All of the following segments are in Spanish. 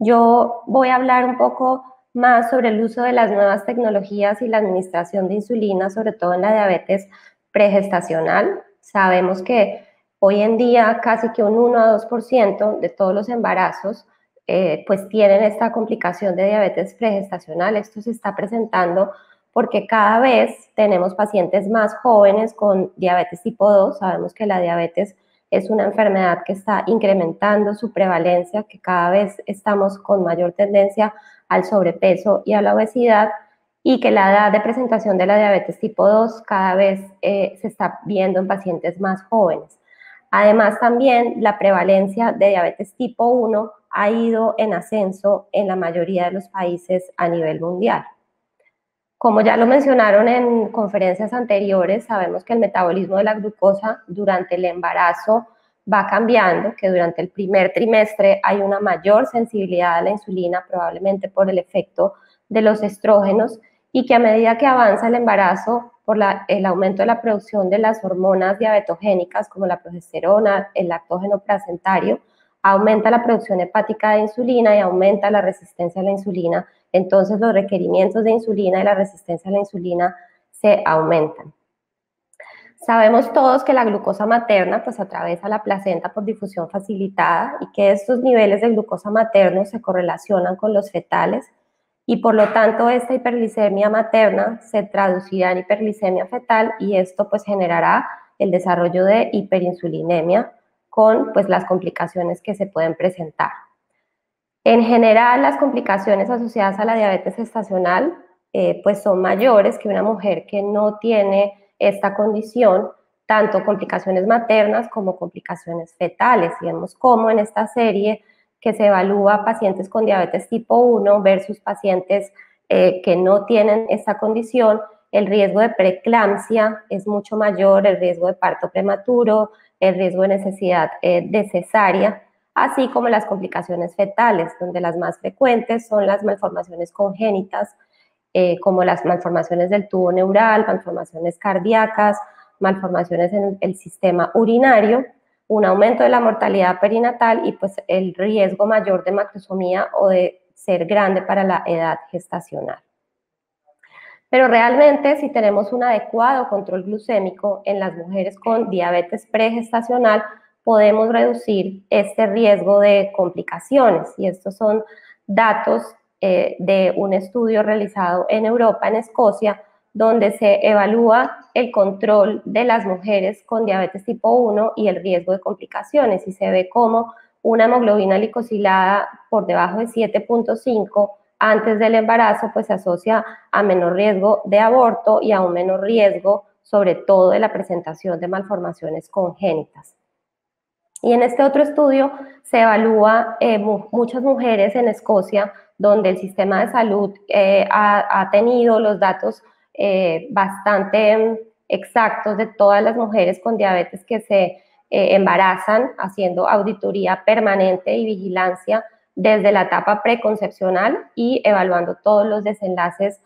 Yo voy a hablar un poco más sobre el uso de las nuevas tecnologías y la administración de insulina, sobre todo en la diabetes pregestacional. Sabemos que hoy en día casi que un 1 a 2% de todos los embarazos pues tienen esta complicación de diabetes pregestacional. Esto se está presentando porque cada vez tenemos pacientes más jóvenes con diabetes tipo 2. Sabemos que la diabetes es una enfermedad que está incrementando su prevalencia, que cada vez estamos con mayor tendencia al sobrepeso y a la obesidad, y que la edad de presentación de la diabetes tipo 2 cada vez se está viendo en pacientes más jóvenes. Además, también la prevalencia de diabetes tipo 1 ha ido en ascenso en la mayoría de los países a nivel mundial. Como ya lo mencionaron en conferencias anteriores, sabemos que el metabolismo de la glucosa durante el embarazo va cambiando, que durante el primer trimestre hay una mayor sensibilidad a la insulina, probablemente por el efecto de los estrógenos, y que a medida que avanza el embarazo, por el aumento de la producción de las hormonas diabetogénicas como la progesterona, el lactógeno placentario, aumenta la producción hepática de insulina y aumenta la resistencia a la insulina. Entonces los requerimientos de insulina y la resistencia a la insulina se aumentan. Sabemos todos que la glucosa materna pues atraviesa la placenta por difusión facilitada y que estos niveles de glucosa materno se correlacionan con los fetales y por lo tanto esta hiperglicemia materna se traducirá en hiperglicemia fetal y esto pues generará el desarrollo de hiperinsulinemia con pues las complicaciones que se pueden presentar. En general, las complicaciones asociadas a la diabetes gestacional pues son mayores que una mujer que no tiene esta condición, tanto complicaciones maternas como complicaciones fetales. Y vemos cómo en esta serie que se evalúa pacientes con diabetes tipo 1 versus pacientes que no tienen esta condición, el riesgo de preeclampsia es mucho mayor, el riesgo de parto prematuro, el riesgo de necesidad de cesárea, así como las complicaciones fetales, donde las más frecuentes son las malformaciones congénitas, como las malformaciones del tubo neural, malformaciones cardíacas, malformaciones en el sistema urinario, un aumento de la mortalidad perinatal y pues el riesgo mayor de macrosomía o de ser grande para la edad gestacional. Pero realmente si tenemos un adecuado control glucémico en las mujeres con diabetes pregestacional, podemos reducir este riesgo de complicaciones. Y estos son datos de un estudio realizado en Europa, en Escocia, donde se evalúa el control de las mujeres con diabetes tipo 1 y el riesgo de complicaciones. Y se ve como una hemoglobina glicosilada por debajo de 7.5 antes del embarazo, pues se asocia a menor riesgo de aborto y a un menor riesgo, sobre todo, de la presentación de malformaciones congénitas. Y en este otro estudio se evalúa muchas mujeres en Escocia, donde el sistema de salud ha tenido los datos bastante exactos de todas las mujeres con diabetes que se embarazan, haciendo auditoría permanente y vigilancia desde la etapa preconcepcional y evaluando todos los desenlaces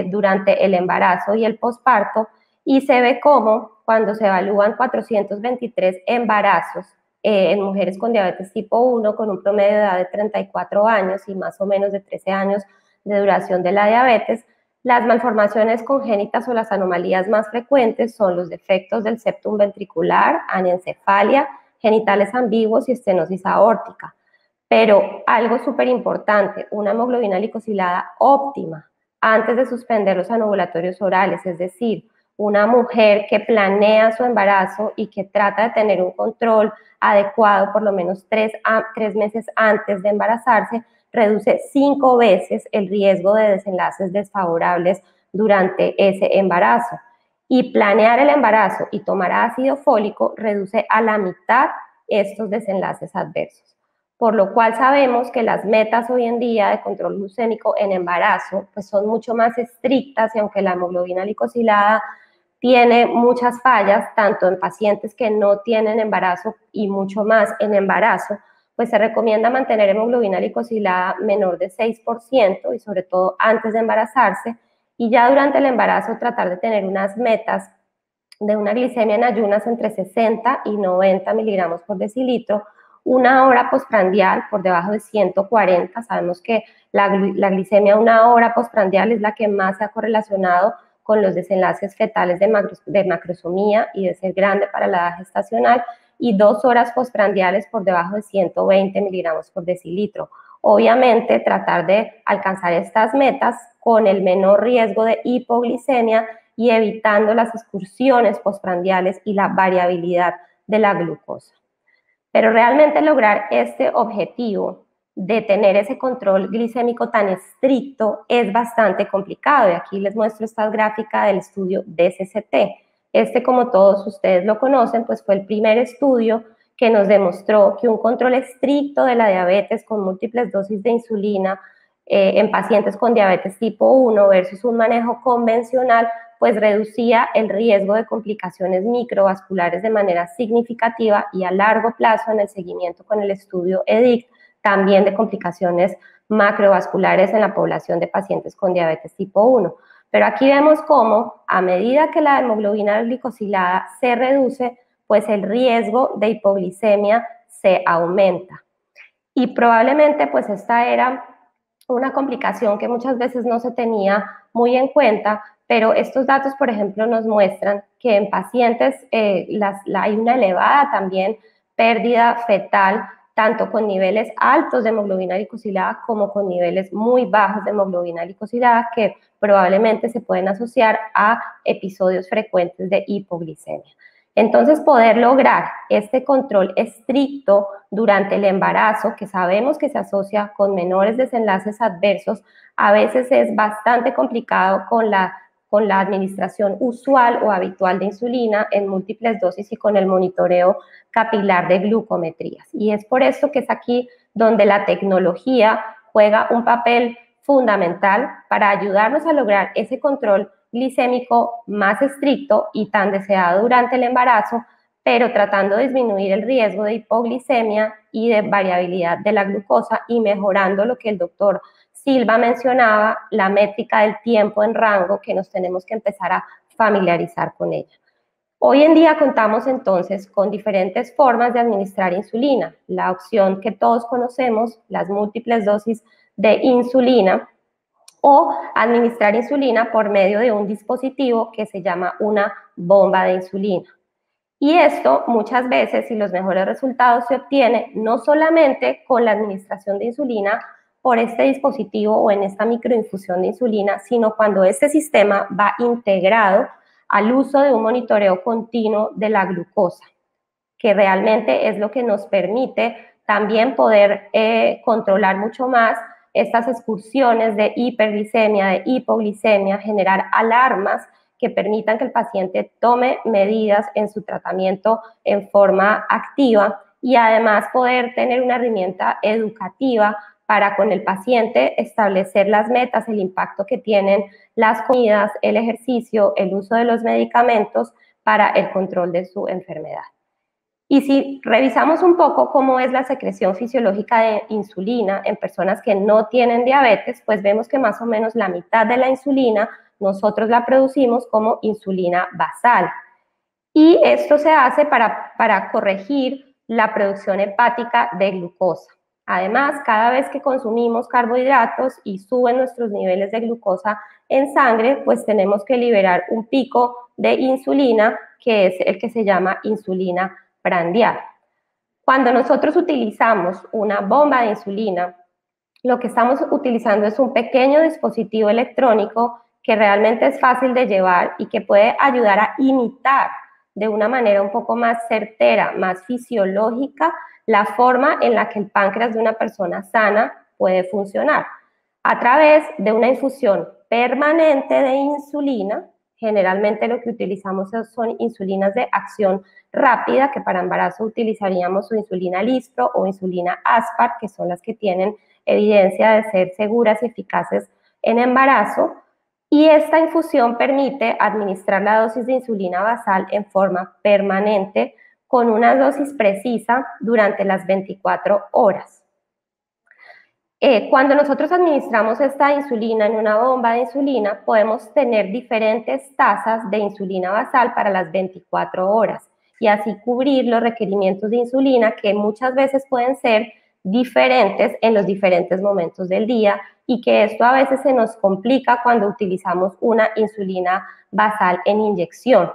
durante el embarazo y el posparto, y se ve cómo cuando se evalúan 423 embarazos en mujeres con diabetes tipo 1 con un promedio de edad de 34 años y más o menos de 13 años de duración de la diabetes, las malformaciones congénitas o las anomalías más frecuentes son los defectos del septum ventricular, anencefalia, genitales ambiguos y estenosis aórtica. Pero algo súper importante, una hemoglobina glicosilada óptima antes de suspender los anovulatorios orales, es decir, una mujer que planea su embarazo y que trata de tener un control adecuado por lo menos 3 meses antes de embarazarse, reduce 5 veces el riesgo de desenlaces desfavorables durante ese embarazo. Y planear el embarazo y tomar ácido fólico reduce a la mitad estos desenlaces adversos. Por lo cual sabemos que las metas hoy en día de control glucémico en embarazo pues son mucho más estrictas, y aunque la hemoglobina glicosilada tiene muchas fallas, tanto en pacientes que no tienen embarazo y mucho más en embarazo, pues se recomienda mantener hemoglobina glicosilada menor de 6% y sobre todo antes de embarazarse, y ya durante el embarazo tratar de tener unas metas de una glicemia en ayunas entre 60 y 90 miligramos por decilitro, una hora postprandial por debajo de 140. Sabemos que la glicemia una hora postprandial es la que más se ha correlacionado con los desenlaces fetales de macrosomía y de ser grande para la edad gestacional, y 2 horas postprandiales por debajo de 120 miligramos por decilitro. Obviamente, tratar de alcanzar estas metas con el menor riesgo de hipoglicemia y evitando las excursiones postprandiales y la variabilidad de la glucosa. Pero realmente lograr este objetivo de tener ese control glicémico tan estricto es bastante complicado. Y aquí les muestro esta gráfica del estudio DCCT. Este, como todos ustedes lo conocen, pues fue el primer estudio que nos demostró que un control estricto de la diabetes con múltiples dosis de insulina en pacientes con diabetes tipo 1 versus un manejo convencional, pues reducía el riesgo de complicaciones microvasculares de manera significativa, y a largo plazo en el seguimiento con el estudio EDICT, también de complicaciones macrovasculares en la población de pacientes con diabetes tipo 1. Pero aquí vemos cómo a medida que la hemoglobina glicosilada se reduce, pues el riesgo de hipoglicemia se aumenta. Y probablemente pues esta era una complicación que muchas veces no se tenía muy en cuenta, pero estos datos, por ejemplo, nos muestran que en pacientes hay una elevada también pérdida fetal, tanto con niveles altos de hemoglobina glicosilada como con niveles muy bajos de hemoglobina glicosilada, que probablemente se pueden asociar a episodios frecuentes de hipoglicemia. Entonces, poder lograr este control estricto durante el embarazo, que sabemos que se asocia con menores desenlaces adversos, a veces es bastante complicado con la administración usual o habitual de insulina en múltiples dosis y con el monitoreo capilar de glucometrías. Y es por eso que es aquí donde la tecnología juega un papel fundamental para ayudarnos a lograr ese control glicémico más estricto y tan deseado durante el embarazo, pero tratando de disminuir el riesgo de hipoglicemia y de variabilidad de la glucosa, y mejorando lo que el doctor Silva mencionaba, la métrica del tiempo en rango, que nos tenemos que empezar a familiarizar con ella. Hoy en día contamos entonces con diferentes formas de administrar insulina. La opción que todos conocemos, las múltiples dosis de insulina, o administrar insulina por medio de un dispositivo que se llama una bomba de insulina. Y esto muchas veces, y los mejores resultados se obtiene no solamente con la administración de insulina por este dispositivo o en esta microinfusión de insulina, sino cuando este sistema va integrado al uso de un monitoreo continuo de la glucosa, que realmente es lo que nos permite también poder controlar mucho más estas excursiones de hiperglicemia, de hipoglicemia, generar alarmas que permitan que el paciente tome medidas en su tratamiento en forma activa, y además poder tener una herramienta educativa para con el paciente establecer las metas, el impacto que tienen las comidas, el ejercicio, el uso de los medicamentos para el control de su enfermedad. Y si revisamos un poco cómo es la secreción fisiológica de insulina en personas que no tienen diabetes, pues vemos que más o menos la mitad de la insulina nosotros la producimos como insulina basal. Y esto se hace para corregir la producción hepática de glucosa. Además, cada vez que consumimos carbohidratos y suben nuestros niveles de glucosa en sangre, pues tenemos que liberar un pico de insulina, que es el que se llama insulina prandial. Cuando nosotros utilizamos una bomba de insulina, lo que estamos utilizando es un pequeño dispositivo electrónico que realmente es fácil de llevar y que puede ayudar a imitar de una manera un poco más certera, más fisiológica, la forma en la que el páncreas de una persona sana puede funcionar, a través de una infusión permanente de insulina. Generalmente lo que utilizamos son insulinas de acción rápida, que para embarazo utilizaríamos o insulina Lispro o insulina Aspart, que son las que tienen evidencia de ser seguras y eficaces en embarazo. Y esta infusión permite administrar la dosis de insulina basal en forma permanente con una dosis precisa durante las 24 horas. Cuando nosotros administramos esta insulina en una bomba de insulina, podemos tener diferentes tasas de insulina basal para las 24 horas. y así cubrir los requerimientos de insulina que muchas veces pueden ser diferentes en los diferentes momentos del día y que esto a veces se nos complica cuando utilizamos una insulina basal en inyección.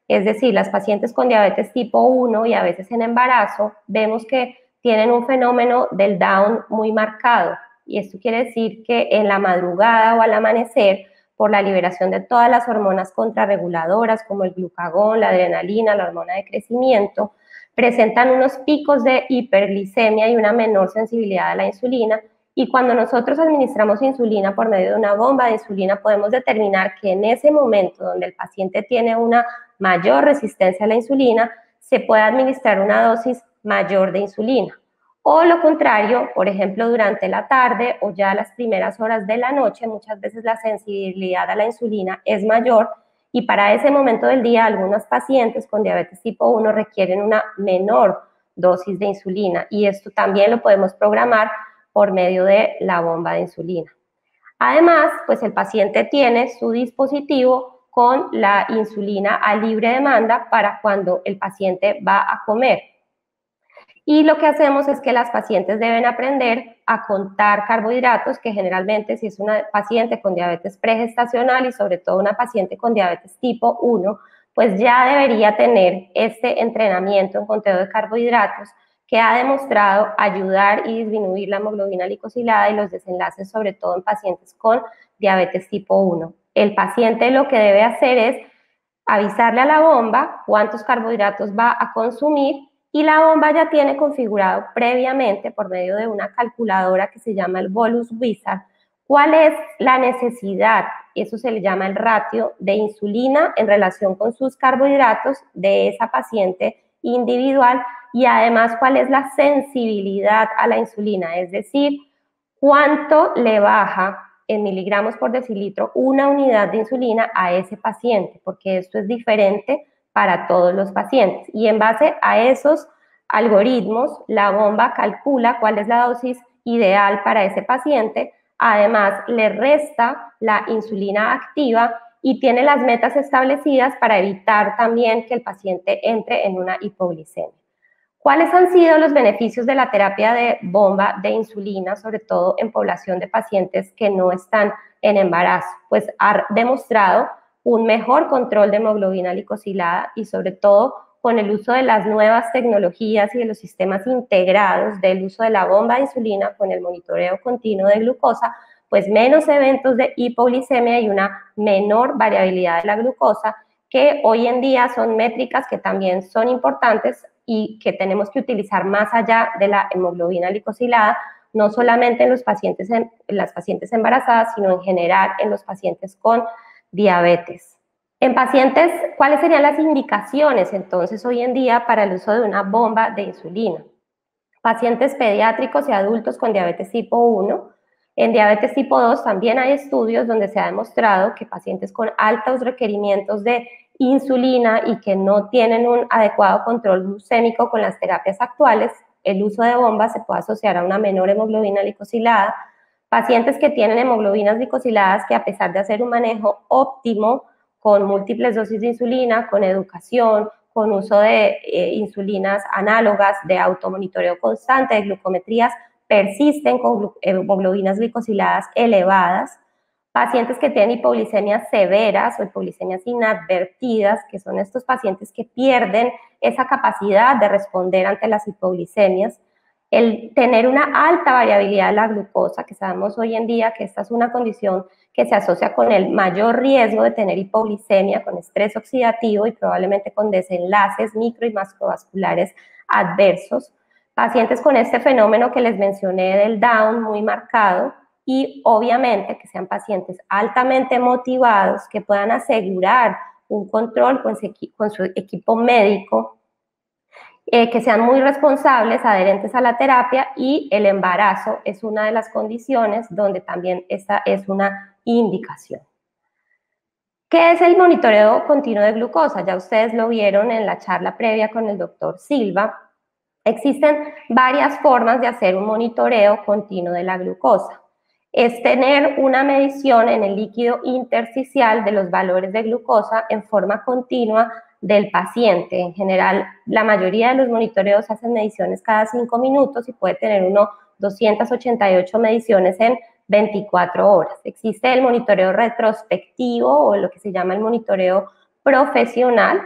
Es decir, las pacientes con diabetes tipo 1 y a veces en embarazo, vemos que tienen un fenómeno del down muy marcado. Y esto quiere decir que en la madrugada o al amanecer, por la liberación de todas las hormonas contrarreguladoras como el glucagón, la adrenalina, la hormona de crecimiento, presentan unos picos de hiperglicemia y una menor sensibilidad a la insulina. Y cuando nosotros administramos insulina por medio de una bomba de insulina, podemos determinar que en ese momento donde el paciente tiene una mayor resistencia a la insulina, se puede administrar una dosis mayor de insulina. O lo contrario, por ejemplo, durante la tarde o ya las primeras horas de la noche, muchas veces la sensibilidad a la insulina es mayor y para ese momento del día algunos pacientes con diabetes tipo 1 requieren una menor dosis de insulina y esto también lo podemos programar por medio de la bomba de insulina. Además, pues el paciente tiene su dispositivo con la insulina a libre demanda para cuando el paciente va a comer. Y lo que hacemos es que las pacientes deben aprender a contar carbohidratos, que generalmente si es una paciente con diabetes pregestacional y sobre todo una paciente con diabetes tipo 1, pues ya debería tener este entrenamiento en conteo de carbohidratos que ha demostrado ayudar y disminuir la hemoglobina glicosilada y los desenlaces, sobre todo en pacientes con diabetes tipo 1. El paciente lo que debe hacer es avisarle a la bomba cuántos carbohidratos va a consumir y la bomba ya tiene configurado previamente por medio de una calculadora que se llama el Bolus Wizard cuál es la necesidad, eso se le llama el ratio de insulina en relación con sus carbohidratos de esa paciente individual y además cuál es la sensibilidad a la insulina, es decir, cuánto le baja en miligramos por decilitro una unidad de insulina a ese paciente, porque esto es diferente para todos los pacientes. Y en base a esos algoritmos, la bomba calcula cuál es la dosis ideal para ese paciente, además le resta la insulina activa y tiene las metas establecidas para evitar también que el paciente entre en una hipoglicemia. ¿Cuáles han sido los beneficios de la terapia de bomba de insulina, sobre todo en población de pacientes que no están en embarazo? Pues ha demostrado un mejor control de hemoglobina glicosilada y sobre todo con el uso de las nuevas tecnologías y de los sistemas integrados del uso de la bomba de insulina con el monitoreo continuo de glucosa, pues menos eventos de hipoglicemia y una menor variabilidad de la glucosa, que hoy en día son métricas que también son importantes y que tenemos que utilizar más allá de la hemoglobina glicosilada, no solamente en las pacientes embarazadas, sino en general en los pacientes con diabetes. En pacientes, ¿cuáles serían las indicaciones entonces hoy en día para el uso de una bomba de insulina? Pacientes pediátricos y adultos con diabetes tipo 1. En diabetes tipo 2 también hay estudios donde se ha demostrado que pacientes con altos requerimientos de insulina y que no tienen un adecuado control glucémico con las terapias actuales, el uso de bombas se puede asociar a una menor hemoglobina glicosilada. Pacientes que tienen hemoglobinas glicosiladas que a pesar de hacer un manejo óptimo con múltiples dosis de insulina, con educación, con uso de insulinas análogas, de automonitoreo constante, de glucometrías, persisten con hemoglobinas glicosiladas elevadas. Pacientes que tienen hipoglicemias severas o hipoglicemias inadvertidas, que son estos pacientes que pierden esa capacidad de responder ante las hipoglicemias. El tener una alta variabilidad de la glucosa, que sabemos hoy en día que esta es una condición que se asocia con el mayor riesgo de tener hipoglicemia, con estrés oxidativo y probablemente con desenlaces micro y macrovasculares adversos. Pacientes con este fenómeno que les mencioné del down muy marcado, y obviamente que sean pacientes altamente motivados, que puedan asegurar un control con su equipo médico, que sean muy responsables, adherentes a la terapia y el embarazo es una de las condiciones donde también esta es una indicación. ¿Qué es el monitoreo continuo de glucosa? Ya ustedes lo vieron en la charla previa con el doctor Silva. Existen varias formas de hacer un monitoreo continuo de la glucosa. Es tener una medición en el líquido intersticial de los valores de glucosa en forma continua del paciente. En general, la mayoría de los monitoreos hacen mediciones cada 5 minutos y puede tener uno 288 mediciones en 24 horas. Existe el monitoreo retrospectivo o lo que se llama el monitoreo profesional,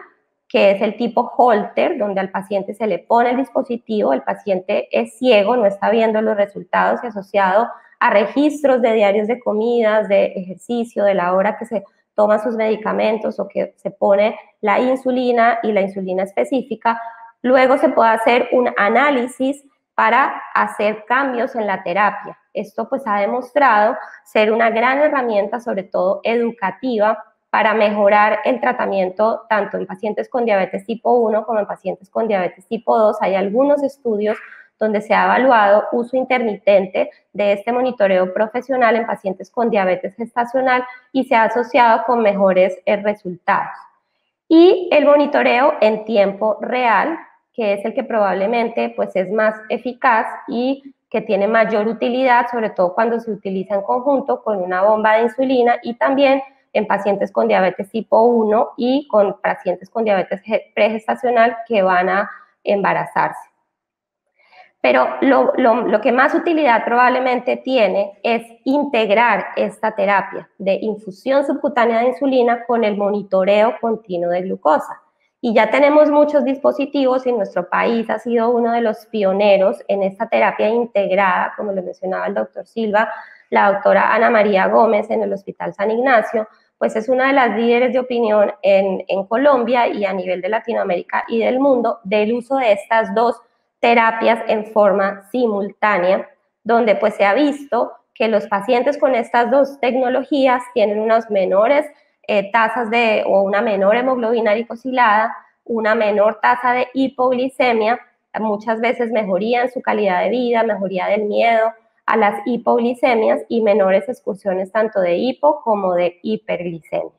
que es el tipo Holter, donde al paciente se le pone el dispositivo, el paciente es ciego, no está viendo los resultados y asociado a registros de diarios de comidas, de ejercicio, de la hora que se toma sus medicamentos o que se pone la insulina y la insulina específica. Luego se puede hacer un análisis para hacer cambios en la terapia. Esto pues ha demostrado ser una gran herramienta, sobre todo educativa, para mejorar el tratamiento tanto en pacientes con diabetes tipo 1 como en pacientes con diabetes tipo 2. Hay algunos estudios donde se ha evaluado uso intermitente de este monitoreo profesional en pacientes con diabetes gestacional y se ha asociado con mejores resultados. Y el monitoreo en tiempo real, que es el que probablemente pues, es más eficaz y que tiene mayor utilidad, sobre todo cuando se utiliza en conjunto con una bomba de insulina y también en pacientes con diabetes tipo 1 y con pacientes con diabetes pregestacional que van a embarazarse. Pero lo que más utilidad probablemente tiene es integrar esta terapia de infusión subcutánea de insulina con el monitoreo continuo de glucosa. Y ya tenemos muchos dispositivos y nuestro país ha sido uno de los pioneros en esta terapia integrada, como lo mencionaba el doctor Silva, la doctora Ana María Gómez en el Hospital San Ignacio, pues es una de las líderes de opinión en Colombia y a nivel de Latinoamérica y del mundo del uso de estas dos terapias en forma simultánea, donde pues se ha visto que los pacientes con estas dos tecnologías tienen unas menores tasas o una menor hemoglobina glicosilada, una menor tasa de hipoglicemia, muchas veces mejoría en su calidad de vida, mejoría del miedo a las hipoglicemias y menores excursiones tanto de hipo como de hiperglicemia.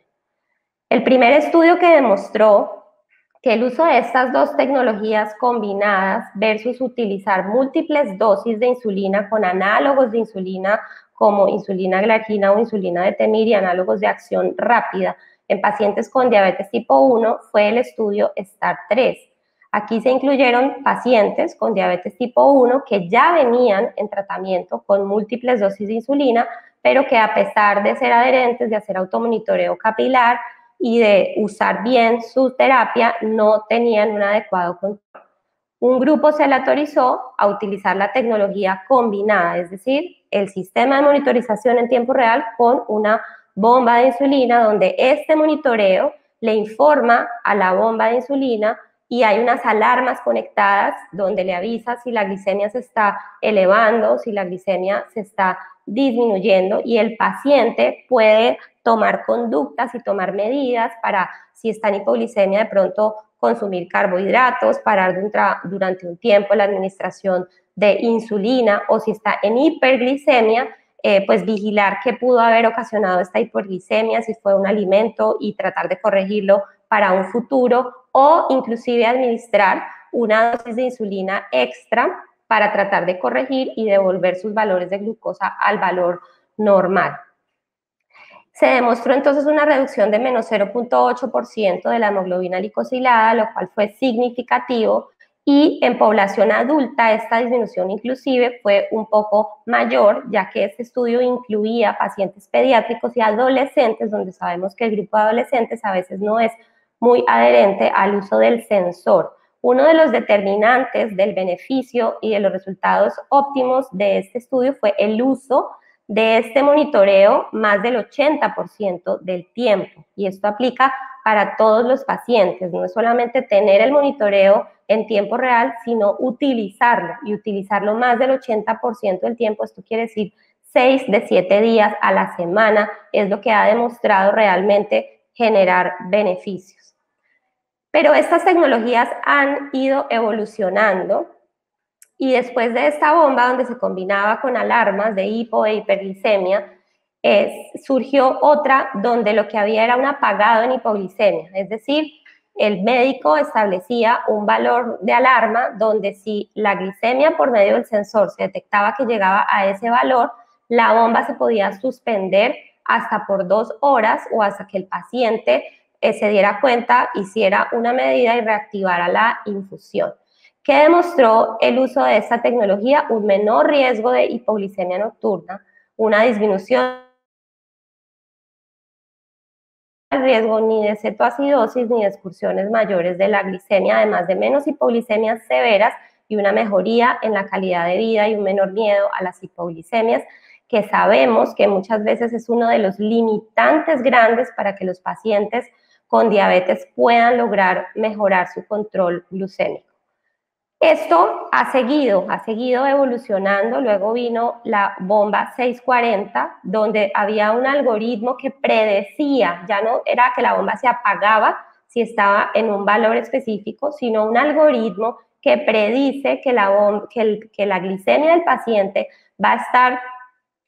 El primer estudio que demostró que el uso de estas dos tecnologías combinadas versus utilizar múltiples dosis de insulina con análogos de insulina como insulina glargina o insulina de Temir y análogos de acción rápida en pacientes con diabetes tipo 1 fue el estudio STAR-3. Aquí se incluyeron pacientes con diabetes tipo 1 que ya venían en tratamiento con múltiples dosis de insulina, pero que a pesar de ser adherentes, de hacer automonitoreo capilar y de usar bien su terapia, no tenían un adecuado control. Un grupo se le autorizó a utilizar la tecnología combinada, es decir, el sistema de monitorización en tiempo real con una bomba de insulina donde este monitoreo le informa a la bomba de insulina y hay unas alarmas conectadas donde le avisa si la glicemia se está elevando, si la glicemia se está disminuyendo y el paciente puede tomar conductas y tomar medidas para, si está en hipoglicemia, de pronto consumir carbohidratos, parar durante un tiempo la administración de insulina o si está en hiperglicemia, pues vigilar qué pudo haber ocasionado esta hiperglicemia, si fue un alimento y tratar de corregirlo para un futuro o inclusive administrar una dosis de insulina extra para tratar de corregir y devolver sus valores de glucosa al valor normal. Se demostró entonces una reducción de menos 0.8% de la hemoglobina glicosilada, lo cual fue significativo, y en población adulta esta disminución inclusive fue un poco mayor, ya que este estudio incluía pacientes pediátricos y adolescentes, donde sabemos que el grupo de adolescentes a veces no es muy adherente al uso del sensor. Uno de los determinantes del beneficio y de los resultados óptimos de este estudio fue el uso de este monitoreo más del 80% del tiempo, y esto aplica para todos los pacientes, no es solamente tener el monitoreo en tiempo real, sino utilizarlo, y utilizarlo más del 80% del tiempo. Esto quiere decir 6 de 7 días a la semana, es lo que ha demostrado realmente generar beneficios. Pero estas tecnologías han ido evolucionando y después de esta bomba donde se combinaba con alarmas de hipo e hiperglicemia, surgió otra donde lo que había era un apagado en hipoglicemia, es decir, el médico establecía un valor de alarma donde si la glicemia por medio del sensor se detectaba que llegaba a ese valor, la bomba se podía suspender hasta por 2 horas o hasta que el paciente se diera cuenta, hiciera una medida y reactivara la infusión. ¿Qué demostró el uso de esta tecnología? Un menor riesgo de hipoglicemia nocturna, una disminución del riesgo ni de cetoacidosis ni de excursiones mayores de la glicemia, además de menos hipoglicemias severas y una mejoría en la calidad de vida y un menor miedo a las hipoglicemias, que sabemos que muchas veces es uno de los limitantes grandes para que los pacientes con diabetes puedan lograr mejorar su control glucémico. Esto ha seguido evolucionando. Luego vino la bomba 640, donde había un algoritmo que predecía, ya no era que la bomba se apagaba si estaba en un valor específico, sino un algoritmo que predice que la glicemia del paciente va a estar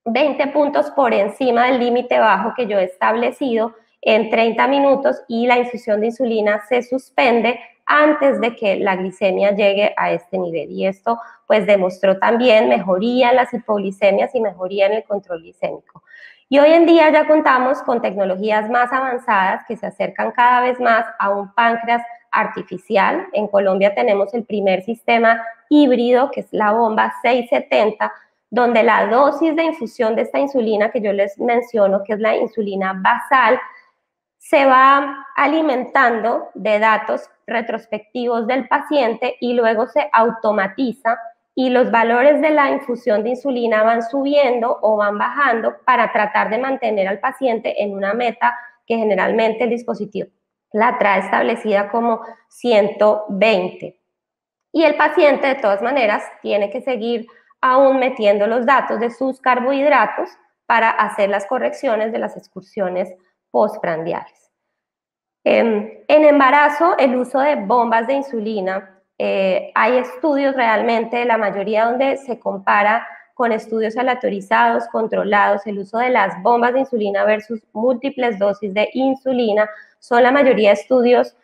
20 puntos por encima del límite bajo que yo he establecido en 30 minutos y la infusión de insulina se suspende antes de que la glicemia llegue a este nivel. Y esto pues demostró también mejoría en las hipoglicemias y mejoría en el control glicémico. Y hoy en día ya contamos con tecnologías más avanzadas que se acercan cada vez más a un páncreas artificial. En Colombia tenemos el primer sistema híbrido, que es la bomba 670, donde la dosis de infusión de esta insulina que yo les menciono, que es la insulina basal, se va alimentando de datos retrospectivos del paciente y luego se automatiza y los valores de la infusión de insulina van subiendo o van bajando para tratar de mantener al paciente en una meta que generalmente el dispositivo la trae establecida como 120. Y el paciente de todas maneras tiene que seguir aún metiendo los datos de sus carbohidratos para hacer las correcciones de las excursiones postprandiales. En embarazo, el uso de bombas de insulina, hay estudios realmente, la mayoría donde se compara con estudios aleatorizados, controlados, el uso de las bombas de insulina versus múltiples dosis de insulina, son la mayoría de estudios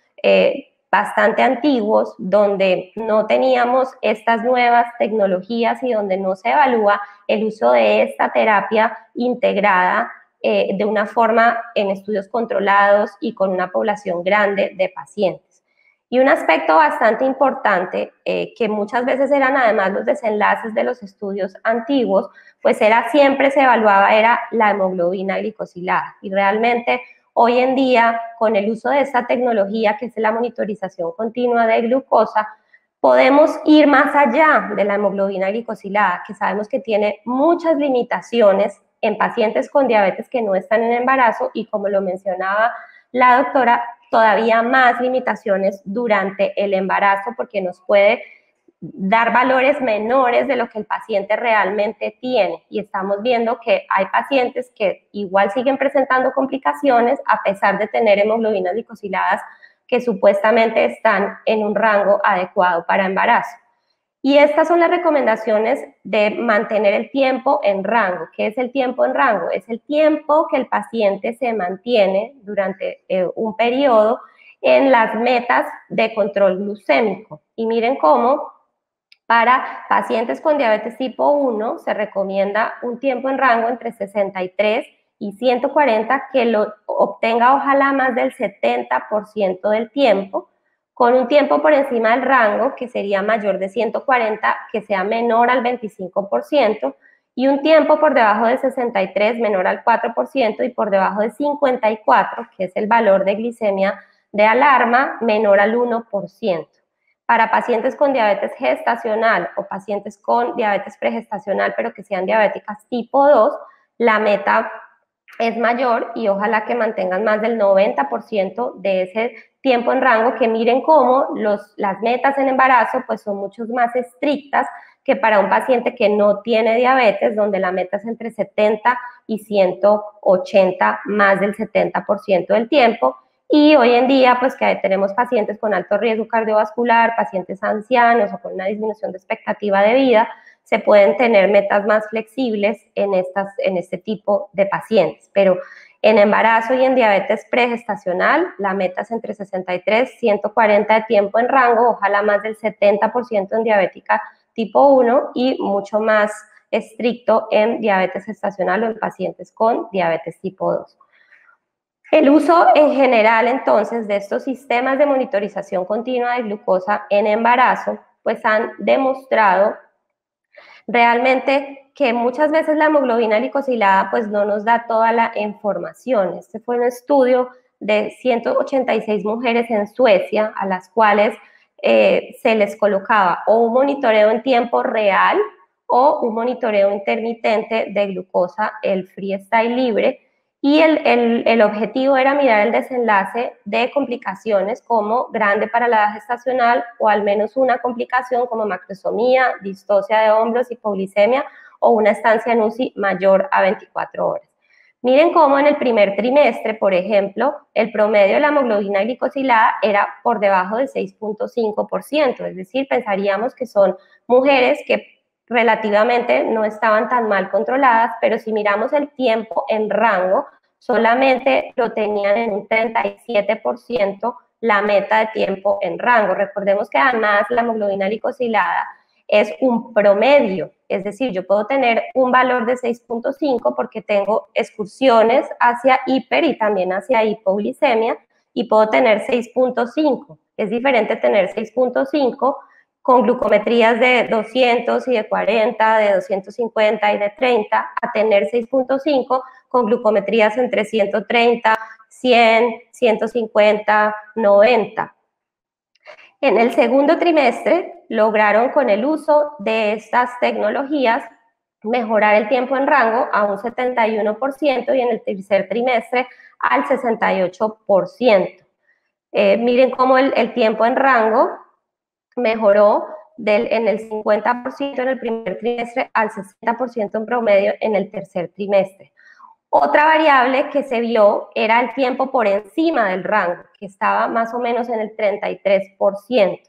bastante antiguos, donde no teníamos estas nuevas tecnologías y donde no se evalúa el uso de esta terapia integrada de una forma en estudios controlados y con una población grande de pacientes. Y un aspecto bastante importante, que muchas veces eran además los desenlaces de los estudios antiguos, pues siempre se evaluaba era la hemoglobina glicosilada. Y realmente hoy en día, con el uso de esta tecnología, que es la monitorización continua de glucosa, podemos ir más allá de la hemoglobina glicosilada, que sabemos que tiene muchas limitaciones en pacientes con diabetes que no están en embarazo y, como lo mencionaba la doctora, todavía más limitaciones durante el embarazo porque nos puede dar valores menores de lo que el paciente realmente tiene. Y estamos viendo que hay pacientes que igual siguen presentando complicaciones a pesar de tener hemoglobinas glicosiladas que supuestamente están en un rango adecuado para embarazo. Y estas son las recomendaciones de mantener el tiempo en rango. ¿Qué es el tiempo en rango? Es el tiempo que el paciente se mantiene durante un periodo en las metas de control glucémico. Y miren cómo para pacientes con diabetes tipo 1 se recomienda un tiempo en rango entre 63 y 140 que lo obtenga ojalá más del 70% del tiempo, con un tiempo por encima del rango, que sería mayor de 140, que sea menor al 25%, y un tiempo por debajo de 63, menor al 4%, y por debajo de 54, que es el valor de glicemia de alarma, menor al 1%. Para pacientes con diabetes gestacional o pacientes con diabetes pregestacional, pero que sean diabéticas tipo 2, la meta es mayor y ojalá que mantengan más del 90% de ese tiempo en rango, que miren cómo las metas en embarazo pues son mucho más estrictas que para un paciente que no tiene diabetes, donde la meta es entre 70 y 180, más del 70% del tiempo. Y hoy en día, pues que tenemos pacientes con alto riesgo cardiovascular, pacientes ancianos o con una disminución de expectativa de vida, se pueden tener metas más flexibles en este tipo de pacientes. Pero en embarazo y en diabetes pregestacional, la meta es entre 63 y 140 de tiempo en rango, ojalá más del 70% en diabética tipo 1 y mucho más estricto en diabetes gestacional o en pacientes con diabetes tipo 2. El uso en general, entonces, de estos sistemas de monitorización continua de glucosa en embarazo, pues han demostrado realmente que muchas veces la hemoglobina glicosilada pues no nos da toda la información. Este fue un estudio de 186 mujeres en Suecia a las cuales se les colocaba o un monitoreo en tiempo real o un monitoreo intermitente de glucosa, el freestyle libre, y el objetivo era mirar el desenlace de complicaciones como grande para la edad gestacional o al menos una complicación como macrosomía, distocia de hombros, hipoglicemia o una estancia en UCI mayor a 24 horas. Miren cómo en el primer trimestre, por ejemplo, el promedio de la hemoglobina glicosilada era por debajo del 6.5%, es decir, pensaríamos que son mujeres que relativamente no estaban tan mal controladas, pero si miramos el tiempo en rango, solamente lo tenían en un 37% la meta de tiempo en rango. Recordemos que además la hemoglobina glicosilada es un promedio, es decir, yo puedo tener un valor de 6.5 porque tengo excursiones hacia hiper y también hacia hipoglicemia y puedo tener 6.5. Es diferente tener 6.5 con glucometrías de 200 y de 40, de 250 y de 30, a tener 6.5 con glucometrías entre 130, 100, 150, 90. En el segundo trimestre lograron con el uso de estas tecnologías mejorar el tiempo en rango a un 71% y en el tercer trimestre al 68%. Miren cómo el tiempo en rango mejoró en el 50% en el primer trimestre al 60% en promedio en el tercer trimestre. Otra variable que se vio era el tiempo por encima del rango, que estaba más o menos en el 33%.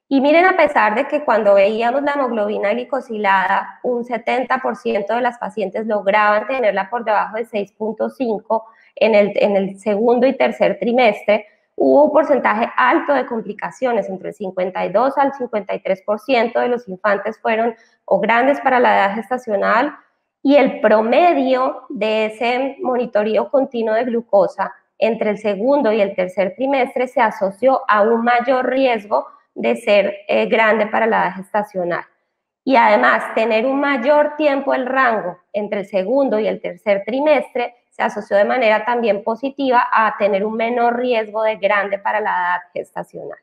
Y miren, a pesar de que cuando veíamos la hemoglobina glicosilada, un 70% de las pacientes lograban tenerla por debajo de 6.5 en el segundo y tercer trimestre, hubo un porcentaje alto de complicaciones, entre el 52 al 53% de los infantes fueron o grandes para la edad gestacional, y el promedio de ese monitoreo continuo de glucosa entre el segundo y el tercer trimestre se asoció a un mayor riesgo de ser grande para la edad gestacional. Y además, tener un mayor tiempo el rango entre el segundo y el tercer trimestre se asoció de manera también positiva a tener un menor riesgo de grande para la edad gestacional.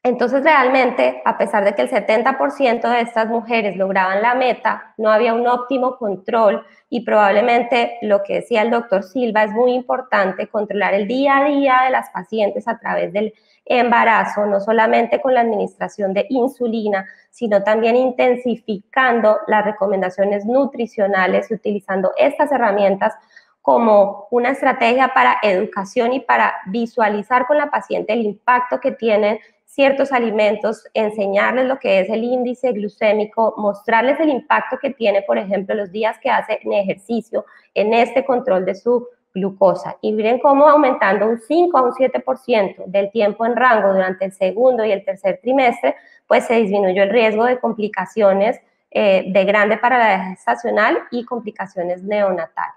Entonces, realmente, a pesar de que el 70% de estas mujeres lograban la meta, no había un óptimo control y probablemente lo que decía el doctor Silva es muy importante, controlar el día a día de las pacientes a través del embarazo, no solamente con la administración de insulina, sino también intensificando las recomendaciones nutricionales y utilizando estas herramientas como una estrategia para educación y para visualizar con la paciente el impacto que tienen ciertos alimentos, enseñarles lo que es el índice glucémico, mostrarles el impacto que tiene, por ejemplo, los días que hacen ejercicio en este control de su glucosa. Y miren cómo aumentando un 5 a un 7% del tiempo en rango durante el segundo y el tercer trimestre, pues se disminuyó el riesgo de complicaciones de grande para la edad gestacional y complicaciones neonatales.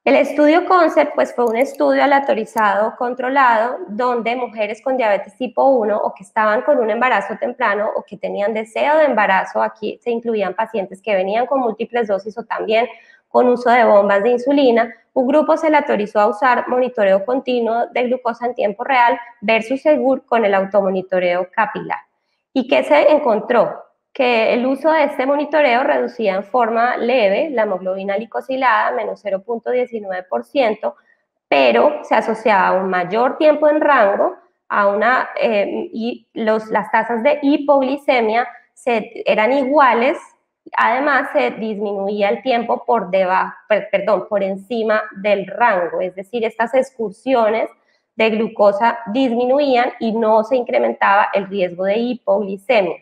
El estudio CONCEPT pues, fue un estudio aleatorizado controlado donde mujeres con diabetes tipo 1 o que estaban con un embarazo temprano o que tenían deseo de embarazo, aquí se incluían pacientes que venían con múltiples dosis o también con uso de bombas de insulina, un grupo se aleatorizó a usar monitoreo continuo de glucosa en tiempo real versus Segur con el automonitoreo capilar. ¿Y qué se encontró? Que el uso de este monitoreo reducía en forma leve la hemoglobina glicosilada, menos 0.19%, pero se asociaba a un mayor tiempo en rango, y las tasas de hipoglicemia eran iguales, además se disminuía el tiempo por encima del rango, es decir, estas excursiones de glucosa disminuían y no se incrementaba el riesgo de hipoglicemia.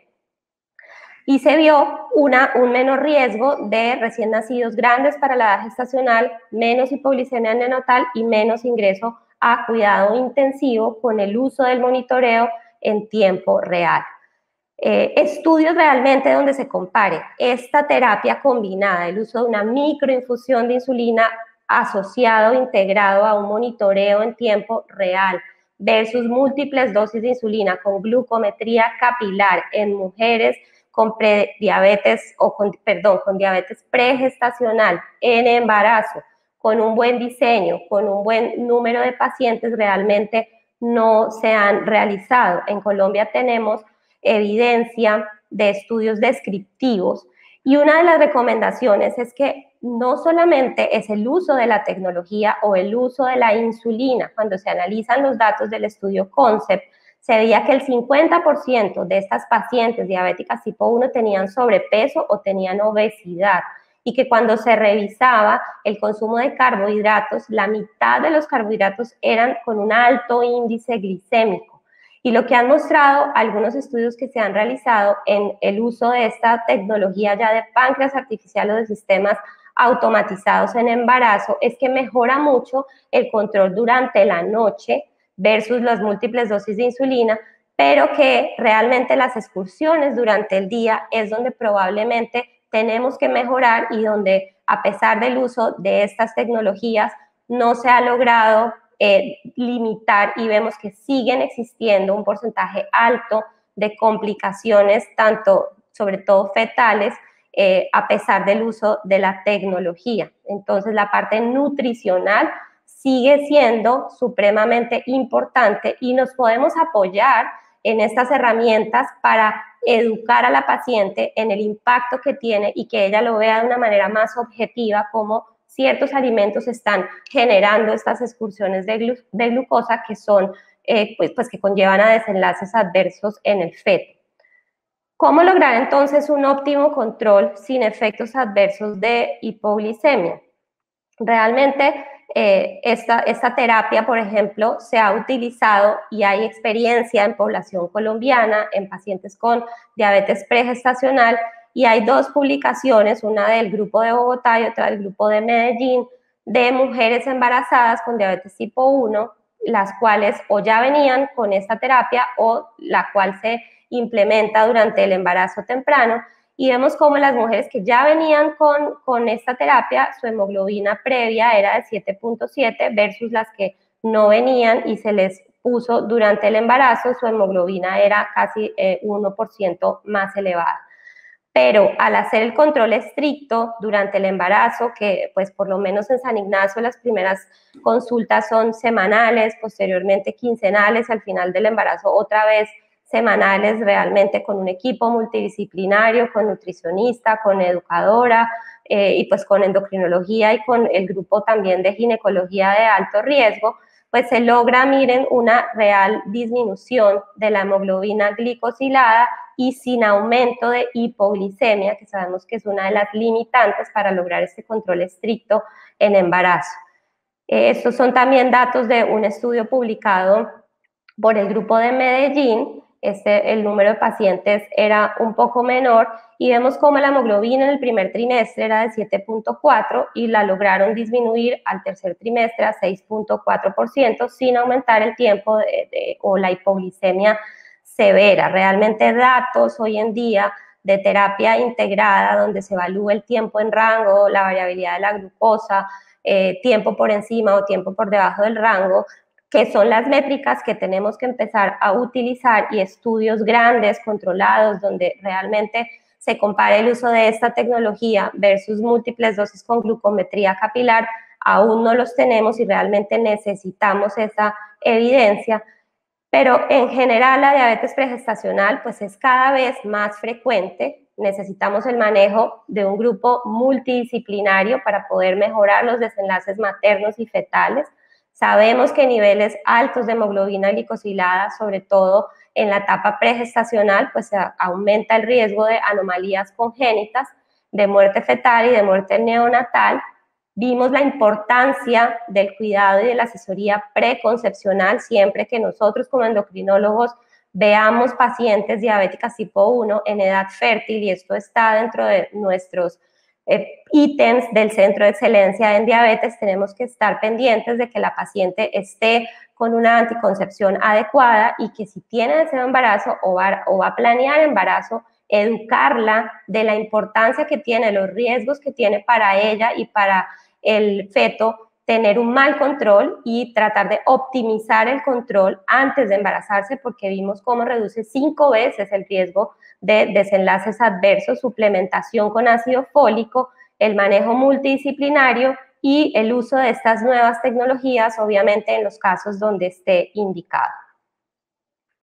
Y se vio un menor riesgo de recién nacidos grandes para la edad gestacional, menos hipoglicemia neonatal y menos ingreso a cuidado intensivo con el uso del monitoreo en tiempo real. Estudios realmente donde se compare esta terapia combinada, el uso de una microinfusión de insulina asociado, integrado a un monitoreo en tiempo real versus múltiples dosis de insulina con glucometría capilar en mujeres con prediabetes con diabetes pregestacional en embarazo, con un buen diseño, con un buen número de pacientes, realmente no se han realizado. En Colombia tenemos evidencia de estudios descriptivos y una de las recomendaciones es que no solamente es el uso de la tecnología o el uso de la insulina. Cuando se analizan los datos del estudio CONCEPT, se veía que el 50% de estas pacientes diabéticas tipo 1 tenían sobrepeso o tenían obesidad y que cuando se revisaba el consumo de carbohidratos, la mitad de los carbohidratos eran con un alto índice glicémico. Y lo que han mostrado algunos estudios que se han realizado en el uso de esta tecnología ya de páncreas artificial o de sistemas automatizados en embarazo es que mejora mucho el control durante la noche versus las múltiples dosis de insulina, pero que realmente las excursiones durante el día es donde probablemente tenemos que mejorar y donde a pesar del uso de estas tecnologías no se ha logrado limitar y vemos que siguen existiendo un porcentaje alto de complicaciones, tanto sobre todo fetales, a pesar del uso de la tecnología. Entonces la parte nutricional sigue siendo supremamente importante y nos podemos apoyar en estas herramientas para educar a la paciente en el impacto que tiene y que ella lo vea de una manera más objetiva, como ciertos alimentos están generando estas excursiones de glucosa que son, pues que conllevan a desenlaces adversos en el feto. ¿Cómo lograr entonces un óptimo control sin efectos adversos de hipoglicemia? Realmente esta terapia, por ejemplo, se ha utilizado y hay experiencia en población colombiana, en pacientes con diabetes pregestacional, y hay dos publicaciones, una del grupo de Bogotá y otra del grupo de Medellín, de mujeres embarazadas con diabetes tipo 1, las cuales o ya venían con esta terapia o la cual se implementa durante el embarazo temprano, y vemos cómo las mujeres que ya venían con esta terapia, su hemoglobina previa era de 7.7 versus las que no venían y se les puso durante el embarazo, su hemoglobina era casi 1% más elevada. Pero al hacer el control estricto durante el embarazo, que pues por lo menos en San Ignacio las primeras consultas son semanales, posteriormente quincenales, al final del embarazo otra vez semanales, realmente con un equipo multidisciplinario, con nutricionista, con educadora y pues con endocrinología y con el grupo también de ginecología de alto riesgo, pues se logra, miren, una real disminución de la hemoglobina glicosilada y sin aumento de hipoglicemia, que sabemos que es una de las limitantes para lograr este control estricto en embarazo. Estos son también datos de un estudio publicado por el grupo de Medellín. El número de pacientes era un poco menor y vemos cómo la hemoglobina en el primer trimestre era de 7.4 y la lograron disminuir al tercer trimestre a 6.4% sin aumentar el tiempo o la hipoglicemia severa. Realmente datos hoy en día de terapia integrada donde se evalúa el tiempo en rango, la variabilidad de la glucosa, tiempo por encima o tiempo por debajo del rango, que son las métricas que tenemos que empezar a utilizar, y estudios grandes, controlados, donde realmente se compare el uso de esta tecnología versus múltiples dosis con glucometría capilar, aún no los tenemos y realmente necesitamos esa evidencia. Pero en general la diabetes pregestacional pues es cada vez más frecuente. Necesitamos el manejo de un grupo multidisciplinario para poder mejorar los desenlaces maternos y fetales. Sabemos que niveles altos de hemoglobina glicosilada, sobre todo en la etapa pregestacional, pues aumenta el riesgo de anomalías congénitas, de muerte fetal y de muerte neonatal. Vimos la importancia del cuidado y de la asesoría preconcepcional siempre que nosotros como endocrinólogos veamos pacientes diabéticas tipo 1 en edad fértil, y esto está dentro de nuestros ítems del Centro de Excelencia en Diabetes. Tenemos que estar pendientes de que la paciente esté con una anticoncepción adecuada y que si tiene deseo de embarazo o va a planear embarazo, educarla de la importancia que tiene, los riesgos que tiene para ella y para el feto tener un mal control y tratar de optimizar el control antes de embarazarse, porque vimos cómo reduce 5 veces el riesgo de desenlaces adversos, suplementación con ácido fólico, el manejo multidisciplinario y el uso de estas nuevas tecnologías, obviamente en los casos donde esté indicado.